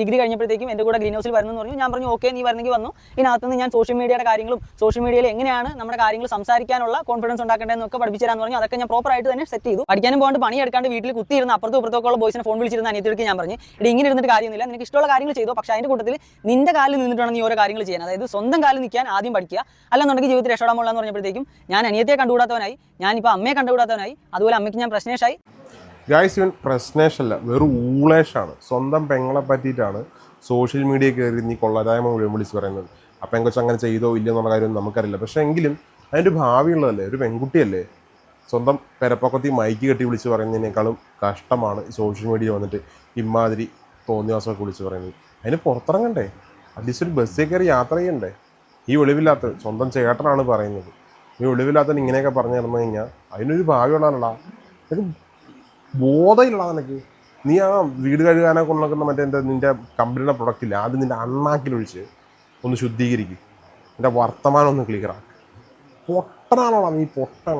Degree കഴിഞ്ഞപ്പോഴത്തേക്കും എൻ്റെ കൂടെ ഗ്രീൻ ഹൗസിൽ വരുന്നു പറഞ്ഞു. ഞാൻ പറഞ്ഞു ഓക്കെ, നീ വരുന്നെങ്കിൽ വന്നു. ഇതിനകത്തുനിന്ന് ഞാൻ സോഷ്യൽ മീഡിയയുടെ കാര്യങ്ങളും സോഷ്യൽ മീഡിയയിൽ എങ്ങനെയാണ് നമ്മുടെ കാര്യങ്ങൾ സംസാരിക്കാനുള്ള കോൺഫിഡൻസ് ഉണ്ടാക്കേണ്ടതെന്നൊക്കെ പഠിപ്പിച്ചു തരാമെന്ന് പറഞ്ഞു. അതൊക്കെ ഞാൻ പ്രോപ്പറായിട്ട് തന്നെ സെറ്റ് ചെയ്തു. പഠിക്കാനും പോകാണ്ട് പണിയെടുക്കാണ്ട് വീട്ടിൽ കുത്തിയിരുന്ന അപ്പുറത്തും ഇപ്പുറത്തുള്ള ബോയ്സിനെ ഫോൺ വിളിച്ചിരുന്ന അനിയത്തിക്ക് ഞാൻ പറഞ്ഞു, ഇത് ഇങ്ങനെ ഇരുന്നിട്ട് കാര്യമൊന്നുമില്ല, നിനക്ക് ഇഷ്ടമുള്ള കാര്യങ്ങൾ ചെയ്തോ, പക്ഷേ അതിൻ്റെ കൂട്ടത്തിൽ നിന്റെ കാലിൽ നിന്നിട്ടാണ് നീ ഓരോ കാര്യങ്ങൾ ചെയ്യാൻ. അതായത് സ്വന്തം കാലിൽ നിൽക്കാൻ ആദ്യം പഠിക്കുക, അല്ലെന്നുണ്ടെങ്കിൽ ജീവിതത്തിൽ രക്ഷപ്പെടാൻ പോകാമെന്ന് പറഞ്ഞപ്പോഴത്തേക്കും ഞാൻ അനിയത്തെ കണ്ടുകൂടാത്തവനായി, ഞാനിപ്പോൾ അമ്മയെ കണ്ടുകൂടാത്തവനായി, അതുപോലെ അമ്മയ്ക്ക് ഞാൻ പ്രശ്നേഷായി. ഗായ്സ്, ഇവൻ പ്രശ്നേഷല്ല, വെറും ഊളേഷാണ്. സ്വന്തം പെങ്ങളെ പറ്റിയിട്ടാണ് സോഷ്യൽ മീഡിയ കയറി നീ കൊള്ളരായ്മ മുഴുവൻ വിളിച്ച് പറയുന്നത്. ആ പെങ്കൊച്ച് അങ്ങനെ ചെയ്തോ ഇല്ലയോ എന്നുള്ള കാര്യമൊന്നും നമുക്കറിയില്ല. പക്ഷേ എങ്കിലും അതിൻ്റെ ഭാവിയുള്ളതല്ലേ, ഒരു പെൺകുട്ടിയല്ലേ. സ്വന്തം പെരപ്പൊക്കത്തിൽ മൈക്ക് കെട്ടി വിളിച്ച് പറയുന്നതിനേക്കാളും കഷ്ടമാണ് സോഷ്യൽ മീഡിയ വന്നിട്ട് ഇമാതിരി തോന്നിയാസമൊക്കെ വിളിച്ച് പറയുന്നത്. അതിന് പുറത്തിറങ്ങണ്ടേ, അറ്റ്ലീസ്റ്റ് ഒരു ബസ്സിൽ കയറി യാത്ര ചെയ്യണ്ടേ. ഈ ഒളിവില്ലാത്ത സ്വന്തം ചേട്ടനാണ് പറയുന്നത്. ഈ ഒളിവില്ലാത്തവൻ ഇങ്ങനെയൊക്കെ പറഞ്ഞു തന്നു കഴിഞ്ഞാൽ അതിനൊരു ഭാവിയുള്ളതാണല്ല. നിനക്ക് ബോധമില്ല നിനക്ക്. നീ ആ വീട് കഴുകാനെ കൊണ്ടുവന്ന മറ്റേ നിൻ്റെ കമ്പനിയുടെ പ്രൊഡക്റ്റില്ല, ആദ്യം നിൻ്റെ അണ്ണാക്കിലൊഴിച്ച് ഒന്ന് ശുദ്ധീകരിക്കും, നിൻ്റെ വർത്തമാനം ഒന്ന് ക്ലിയറാക്കും. പൊട്ടനാണോടാ നീ, പൊട്ടൻ.